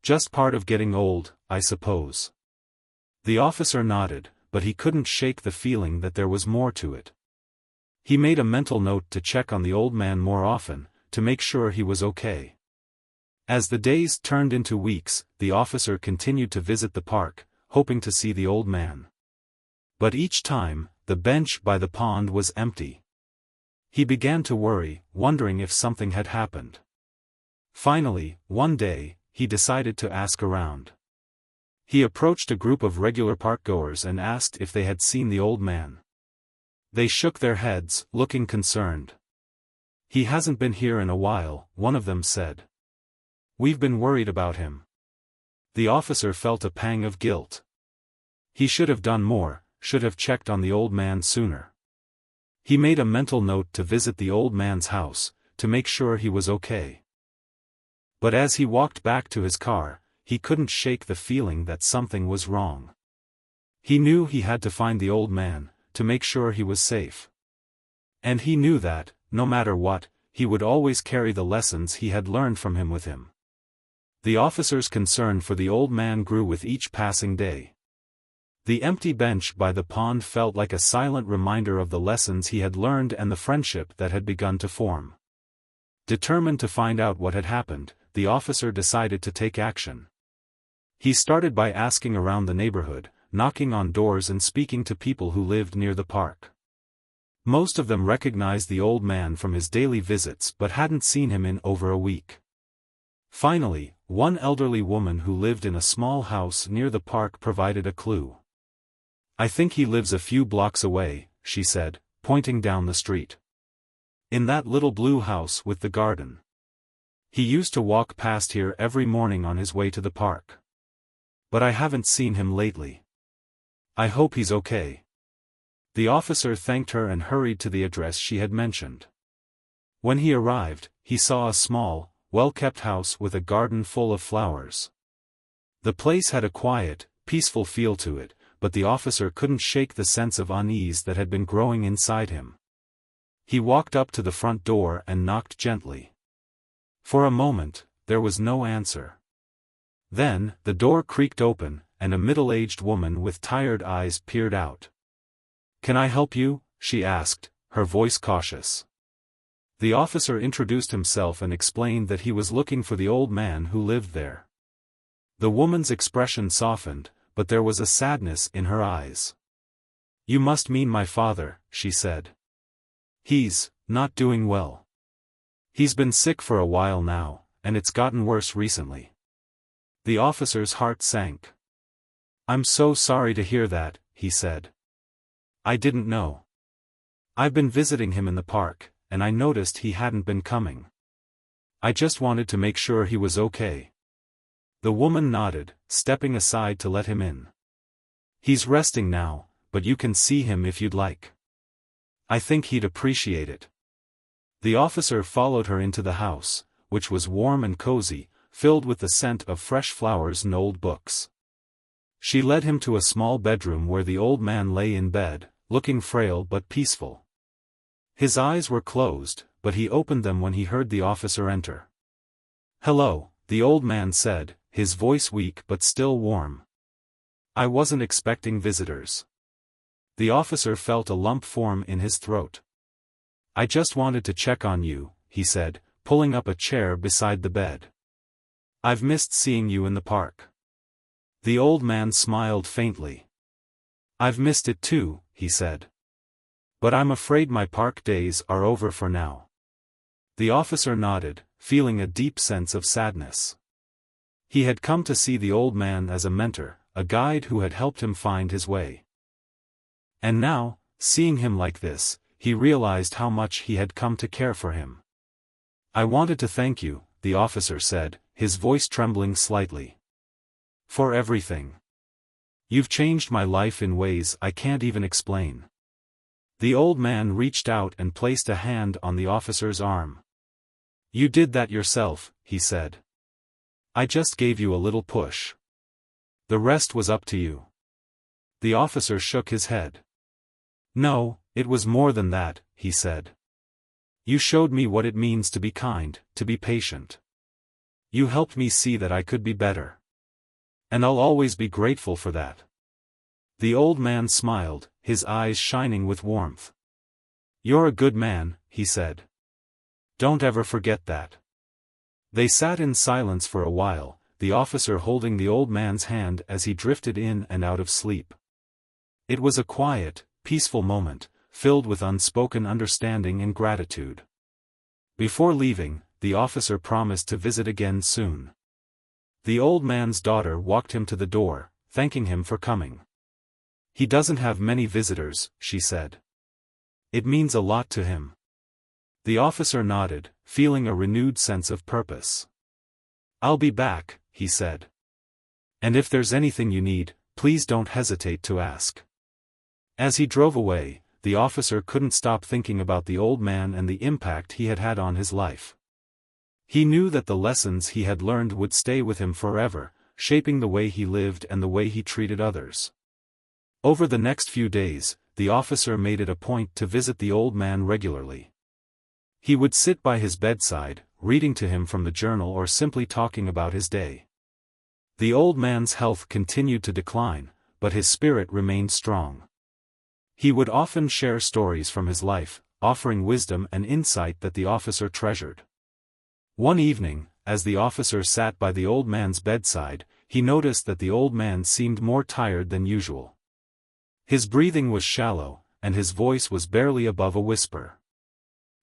Just part of getting old, I suppose." The officer nodded, but he couldn't shake the feeling that there was more to it. He made a mental note to check on the old man more often, to make sure he was okay. As the days turned into weeks, the officer continued to visit the park, hoping to see the old man. But each time, the bench by the pond was empty. He began to worry, wondering if something had happened. Finally, one day, he decided to ask around. He approached a group of regular parkgoers and asked if they had seen the old man. They shook their heads, looking concerned. "He hasn't been here in a while," one of them said. "We've been worried about him." The officer felt a pang of guilt. He should have done more, should have checked on the old man sooner. He made a mental note to visit the old man's house, to make sure he was okay. But as he walked back to his car, he couldn't shake the feeling that something was wrong. He knew he had to find the old man, to make sure he was safe. And he knew that, no matter what, he would always carry the lessons he had learned from him with him. The officer's concern for the old man grew with each passing day. The empty bench by the pond felt like a silent reminder of the lessons he had learned and the friendship that had begun to form. Determined to find out what had happened, the officer decided to take action. He started by asking around the neighborhood, knocking on doors and speaking to people who lived near the park. Most of them recognized the old man from his daily visits but hadn't seen him in over a week. Finally, one elderly woman who lived in a small house near the park provided a clue. "I think he lives a few blocks away," she said, pointing down the street. "In that little blue house with the garden. He used to walk past here every morning on his way to the park. But I haven't seen him lately. I hope he's okay." The officer thanked her and hurried to the address she had mentioned. When he arrived, he saw a small, well-kept house with a garden full of flowers. The place had a quiet, peaceful feel to it, but the officer couldn't shake the sense of unease that had been growing inside him. He walked up to the front door and knocked gently. For a moment, there was no answer. Then, the door creaked open, and a middle-aged woman with tired eyes peered out. "Can I help you?" she asked, her voice cautious. The officer introduced himself and explained that he was looking for the old man who lived there. The woman's expression softened, but there was a sadness in her eyes. "You must mean my father," she said. "He's not doing well. He's been sick for a while now, and it's gotten worse recently." The officer's heart sank. "I'm so sorry to hear that," he said. "I didn't know. I've been visiting him in the park, and I noticed he hadn't been coming. I just wanted to make sure he was okay." The woman nodded, stepping aside to let him in. "He's resting now, but you can see him if you'd like. I think he'd appreciate it." The officer followed her into the house, which was warm and cozy, filled with the scent of fresh flowers and old books. She led him to a small bedroom where the old man lay in bed, looking frail but peaceful. His eyes were closed, but he opened them when he heard the officer enter. "Hello," the old man said, his voice weak but still warm. "I wasn't expecting visitors." The officer felt a lump form in his throat. "I just wanted to check on you," he said, pulling up a chair beside the bed. "I've missed seeing you in the park." The old man smiled faintly. "I've missed it too," he said. "But I'm afraid my park days are over for now." The officer nodded, feeling a deep sense of sadness. He had come to see the old man as a mentor, a guide who had helped him find his way. And now, seeing him like this, he realized how much he had come to care for him. "I wanted to thank you," the officer said, his voice trembling slightly. "For everything. You've changed my life in ways I can't even explain." The old man reached out and placed a hand on the officer's arm. "You did that yourself," he said. "I just gave you a little push. The rest was up to you." The officer shook his head. "No, it was more than that," he said. You showed me what it means to be kind, to be patient. You helped me see that I could be better. And I'll always be grateful for that." The old man smiled, his eyes shining with warmth. "You're a good man," he said. "Don't ever forget that." They sat in silence for a while, the officer holding the old man's hand as he drifted in and out of sleep. It was a quiet, peaceful moment, filled with unspoken understanding and gratitude. Before leaving, the officer promised to visit again soon. The old man's daughter walked him to the door, thanking him for coming. "He doesn't have many visitors," she said. "It means a lot to him." The officer nodded, feeling a renewed sense of purpose. "I'll be back," he said. "And if there's anything you need, please don't hesitate to ask." As he drove away, the officer couldn't stop thinking about the old man and the impact he had had on his life. He knew that the lessons he had learned would stay with him forever, shaping the way he lived and the way he treated others. Over the next few days, the officer made it a point to visit the old man regularly. He would sit by his bedside, reading to him from the journal or simply talking about his day. The old man's health continued to decline, but his spirit remained strong. He would often share stories from his life, offering wisdom and insight that the officer treasured. One evening, as the officer sat by the old man's bedside, he noticed that the old man seemed more tired than usual. His breathing was shallow, and his voice was barely above a whisper.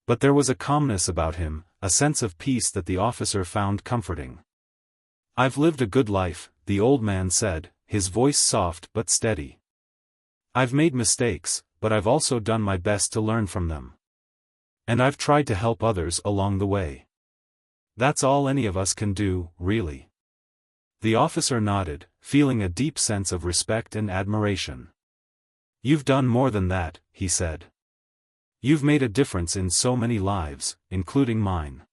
But there was a calmness about him, a sense of peace that the officer found comforting. "I've lived a good life," the old man said, his voice soft but steady. "I've made mistakes, but I've also done my best to learn from them. And I've tried to help others along the way. That's all any of us can do, really." The officer nodded, feeling a deep sense of respect and admiration. "You've done more than that," he said. "You've made a difference in so many lives, including mine.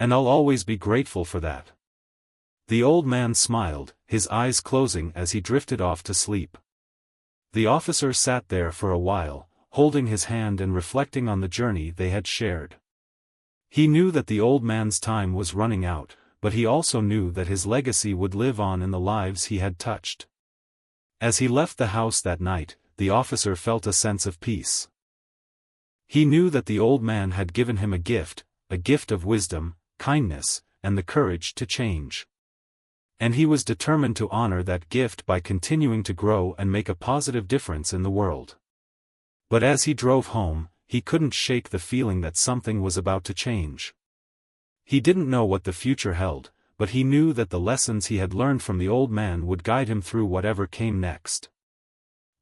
And I'll always be grateful for that." The old man smiled, his eyes closing as he drifted off to sleep. The officer sat there for a while, holding his hand and reflecting on the journey they had shared. He knew that the old man's time was running out, but he also knew that his legacy would live on in the lives he had touched. As he left the house that night, the officer felt a sense of peace. He knew that the old man had given him a gift of wisdom, kindness, and the courage to change. And he was determined to honor that gift by continuing to grow and make a positive difference in the world. But as he drove home, he couldn't shake the feeling that something was about to change. He didn't know what the future held, but he knew that the lessons he had learned from the old man would guide him through whatever came next.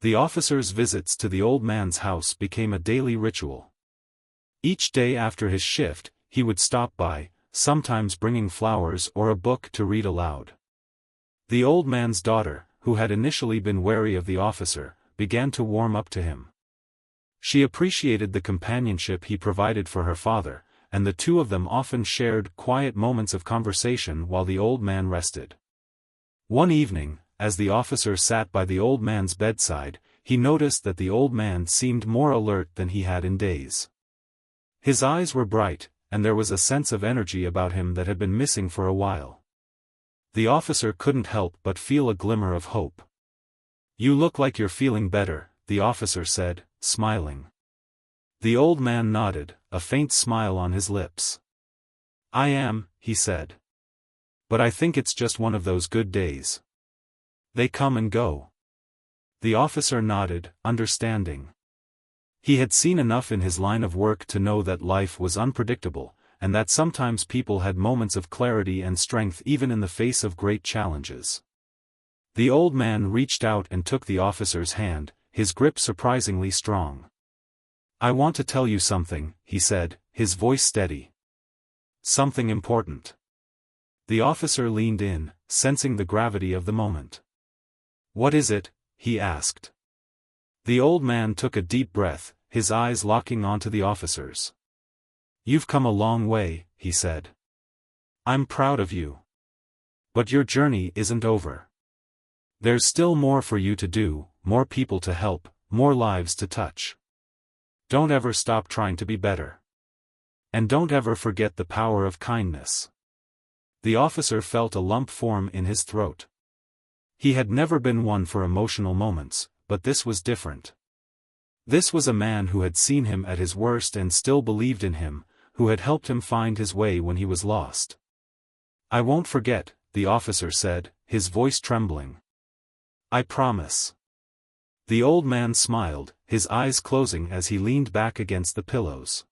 The officer's visits to the old man's house became a daily ritual. Each day after his shift, he would stop by, sometimes bringing flowers or a book to read aloud. The old man's daughter, who had initially been wary of the officer, began to warm up to him. She appreciated the companionship he provided for her father, and the two of them often shared quiet moments of conversation while the old man rested. One evening, as the officer sat by the old man's bedside, he noticed that the old man seemed more alert than he had in days. His eyes were bright, and there was a sense of energy about him that had been missing for a while. The officer couldn't help but feel a glimmer of hope. "You look like you're feeling better," the officer said, smiling. The old man nodded, a faint smile on his lips. "I am," he said. "But I think it's just one of those good days. They come and go." The officer nodded, understanding. He had seen enough in his line of work to know that life was unpredictable, and that sometimes people had moments of clarity and strength even in the face of great challenges. The old man reached out and took the officer's hand, his grip surprisingly strong. "I want to tell you something," he said, his voice steady. "Something important." The officer leaned in, sensing the gravity of the moment. "What is it?" he asked. The old man took a deep breath, his eyes locking onto the officer's. "You've come a long way," he said. "I'm proud of you. But your journey isn't over. There's still more for you to do, more people to help, more lives to touch. Don't ever stop trying to be better." And don't ever forget the power of kindness." The officer felt a lump form in his throat. He had never been one for emotional moments, but this was different. This was a man who had seen him at his worst and still believed in him, who had helped him find his way when he was lost. "I won't forget," the officer said, his voice trembling. "I promise." The old man smiled, his eyes closing as he leaned back against the pillows.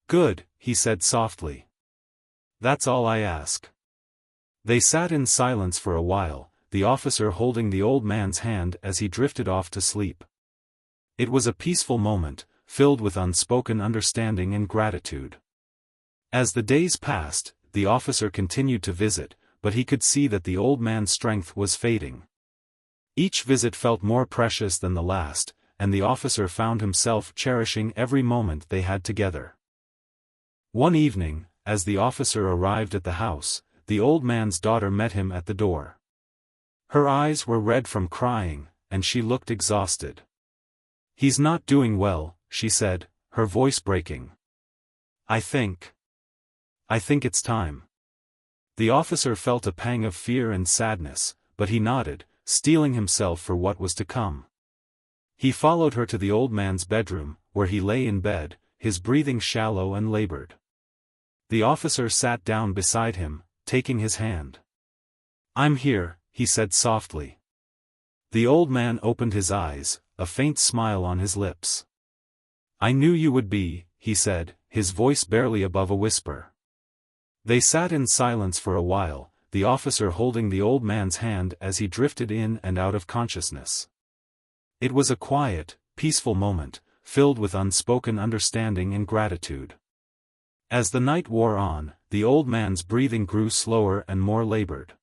"Good," he said softly. "That's all I ask." They sat in silence for a while, the officer holding the old man's hand as he drifted off to sleep. It was a peaceful moment, filled with unspoken understanding and gratitude. As the days passed, the officer continued to visit, but he could see that the old man's strength was fading. Each visit felt more precious than the last, and the officer found himself cherishing every moment they had together. One evening, as the officer arrived at the house, the old man's daughter met him at the door. Her eyes were red from crying, and she looked exhausted. "He's not doing well," she said, her voice breaking. I think it's time." The officer felt a pang of fear and sadness, but he nodded, steeling himself for what was to come. He followed her to the old man's bedroom, where he lay in bed, his breathing shallow and labored. The officer sat down beside him, taking his hand. "I'm here," he said softly. The old man opened his eyes, a faint smile on his lips. "I knew you would be," he said, his voice barely above a whisper. They sat in silence for a while, the officer holding the old man's hand as he drifted in and out of consciousness. It was a quiet, peaceful moment, filled with unspoken understanding and gratitude. As the night wore on, the old man's breathing grew slower and more labored.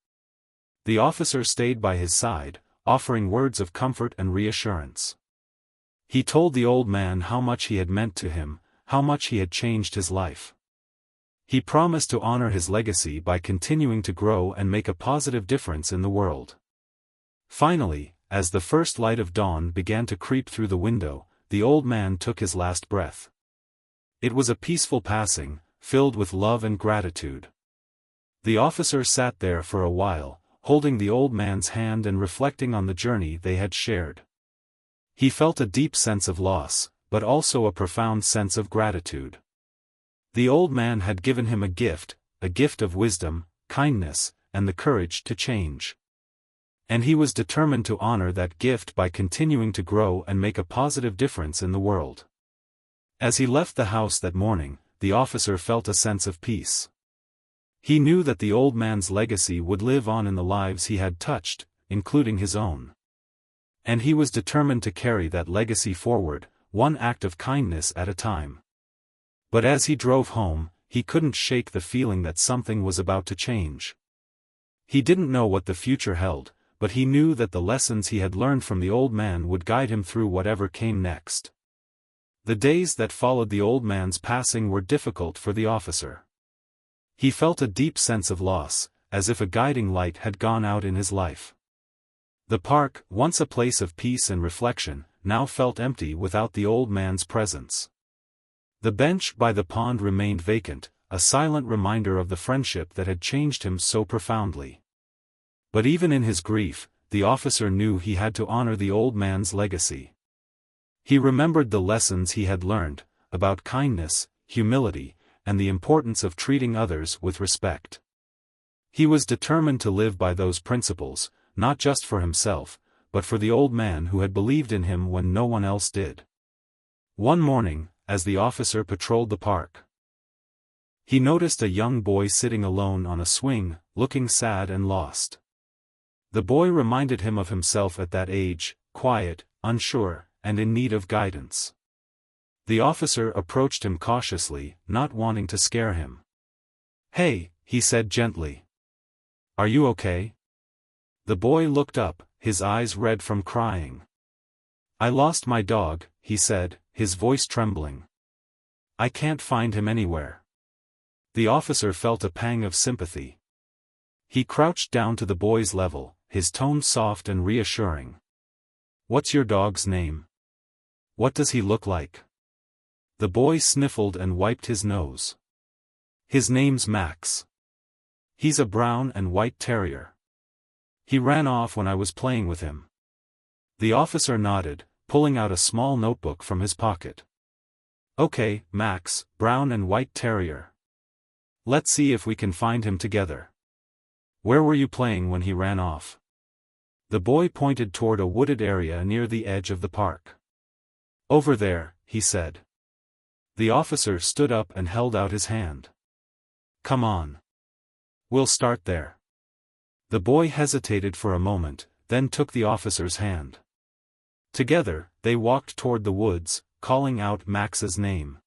The officer stayed by his side, offering words of comfort and reassurance. He told the old man how much he had meant to him, how much he had changed his life. He promised to honor his legacy by continuing to grow and make a positive difference in the world. Finally, as the first light of dawn began to creep through the window, the old man took his last breath. It was a peaceful passing, filled with love and gratitude. The officer sat there for a while, holding the old man's hand and reflecting on the journey they had shared. He felt a deep sense of loss, but also a profound sense of gratitude. The old man had given him a gift of wisdom, kindness, and the courage to change. And he was determined to honor that gift by continuing to grow and make a positive difference in the world. As he left the house that morning, the officer felt a sense of peace. He knew that the old man's legacy would live on in the lives he had touched, including his own. And he was determined to carry that legacy forward, one act of kindness at a time. But as he drove home, he couldn't shake the feeling that something was about to change. He didn't know what the future held, but he knew that the lessons he had learned from the old man would guide him through whatever came next. The days that followed the old man's passing were difficult for the officer. He felt a deep sense of loss, as if a guiding light had gone out in his life. The park, once a place of peace and reflection, now felt empty without the old man's presence. The bench by the pond remained vacant, a silent reminder of the friendship that had changed him so profoundly. But even in his grief, the officer knew he had to honor the old man's legacy. He remembered the lessons he had learned, about kindness, humility, and the importance of treating others with respect. He was determined to live by those principles, not just for himself, but for the old man who had believed in him when no one else did. One morning, as the officer patrolled the park, he noticed a young boy sitting alone on a swing, looking sad and lost. The boy reminded him of himself at that age, quiet, unsure, and in need of guidance. The officer approached him cautiously, not wanting to scare him. "Hey," he said gently. "Are you okay?" The boy looked up, his eyes red from crying. "I lost my dog," he said, his voice trembling. "I can't find him anywhere." The officer felt a pang of sympathy. He crouched down to the boy's level, his tone soft and reassuring. "What's your dog's name? What does he look like?" The boy sniffled and wiped his nose. His name's Max. He's a brown and white terrier. He ran off when I was playing with him. The officer nodded, pulling out a small notebook from his pocket. Okay, Max, brown and white terrier. Let's see if we can find him together. Where were you playing when he ran off? The boy pointed toward a wooded area near the edge of the park. Over there, he said. The officer stood up and held out his hand. Come on. We'll start there. The boy hesitated for a moment, then took the officer's hand. Together, they walked toward the woods, calling out Max's name.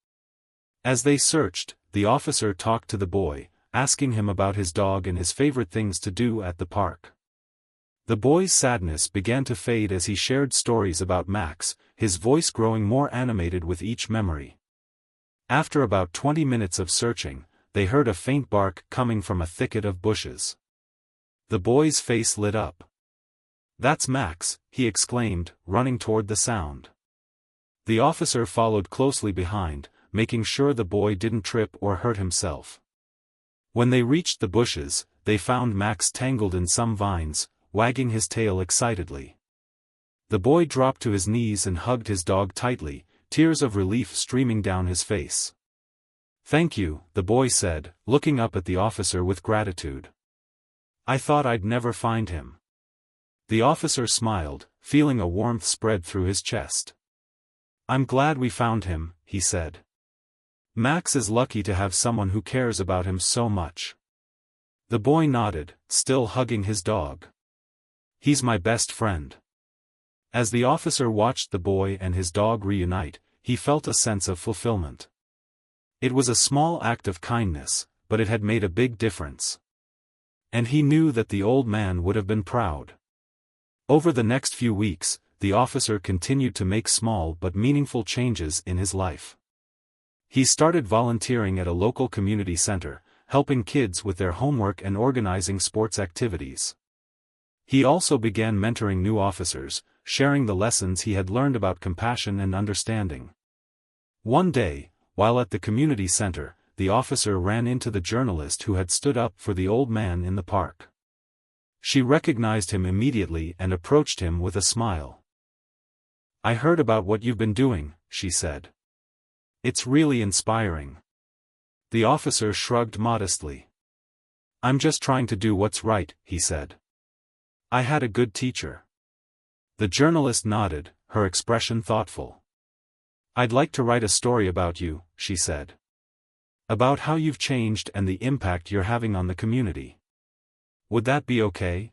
As they searched, the officer talked to the boy, asking him about his dog and his favorite things to do at the park. The boy's sadness began to fade as he shared stories about Max, his voice growing more animated with each memory. After about 20 minutes of searching, they heard a faint bark coming from a thicket of bushes. The boy's face lit up. That's Max, he exclaimed, running toward the sound. The officer followed closely behind, making sure the boy didn't trip or hurt himself. When they reached the bushes, they found Max tangled in some vines, wagging his tail excitedly. The boy dropped to his knees and hugged his dog tightly, tears of relief streaming down his face. Thank you, the boy said, looking up at the officer with gratitude. I thought I'd never find him. The officer smiled, feeling a warmth spread through his chest. I'm glad we found him, he said. Max is lucky to have someone who cares about him so much. The boy nodded, still hugging his dog. He's my best friend. As the officer watched the boy and his dog reunite, he felt a sense of fulfillment. It was a small act of kindness, but it had made a big difference. And he knew that the old man would have been proud. Over the next few weeks, the officer continued to make small but meaningful changes in his life. He started volunteering at a local community center, helping kids with their homework and organizing sports activities. He also began mentoring new officers, sharing the lessons he had learned about compassion and understanding. One day, while at the community center, the officer ran into the journalist who had stood up for the old man in the park. She recognized him immediately and approached him with a smile. I heard about what you've been doing, she said. It's really inspiring. The officer shrugged modestly. I'm just trying to do what's right, he said. I had a good teacher. The journalist nodded, her expression thoughtful. I'd like to write a story about you, she said. About how you've changed and the impact you're having on the community. Would that be okay?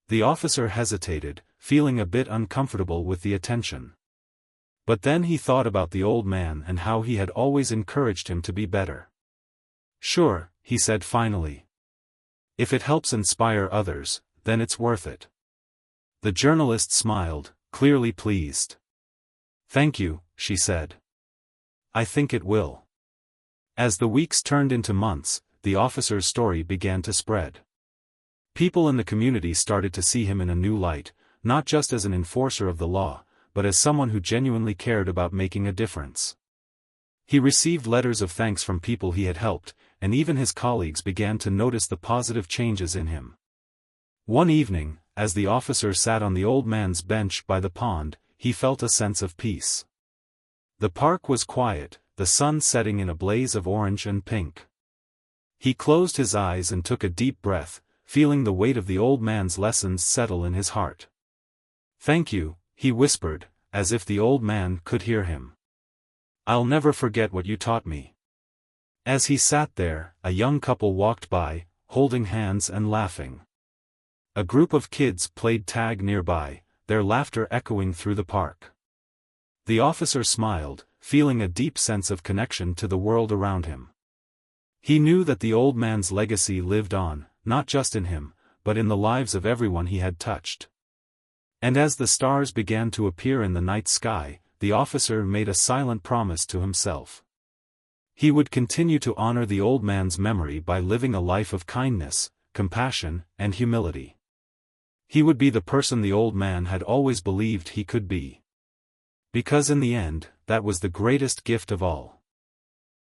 The officer hesitated, feeling a bit uncomfortable with the attention. But then he thought about the old man and how he had always encouraged him to be better. Sure, he said finally. If it helps inspire others, then it's worth it. The journalist smiled, clearly pleased. Thank you, she said. I think it will. As the weeks turned into months, the officer's story began to spread. People in the community started to see him in a new light, not just as an enforcer of the law, but as someone who genuinely cared about making a difference. He received letters of thanks from people he had helped, and even his colleagues began to notice the positive changes in him. One evening, as the officer sat on the old man's bench by the pond, he felt a sense of peace. The park was quiet, the sun setting in a blaze of orange and pink. He closed his eyes and took a deep breath, feeling the weight of the old man's lessons settle in his heart. Thank you, he whispered, as if the old man could hear him. I'll never forget what you taught me. As he sat there, a young couple walked by, holding hands and laughing. A group of kids played tag nearby, their laughter echoing through the park. The officer smiled, feeling a deep sense of connection to the world around him. He knew that the old man's legacy lived on, not just in him, but in the lives of everyone he had touched. And as the stars began to appear in the night sky, the officer made a silent promise to himself. He would continue to honor the old man's memory by living a life of kindness, compassion, and humility. He would be the person the old man had always believed he could be. Because in the end, that was the greatest gift of all.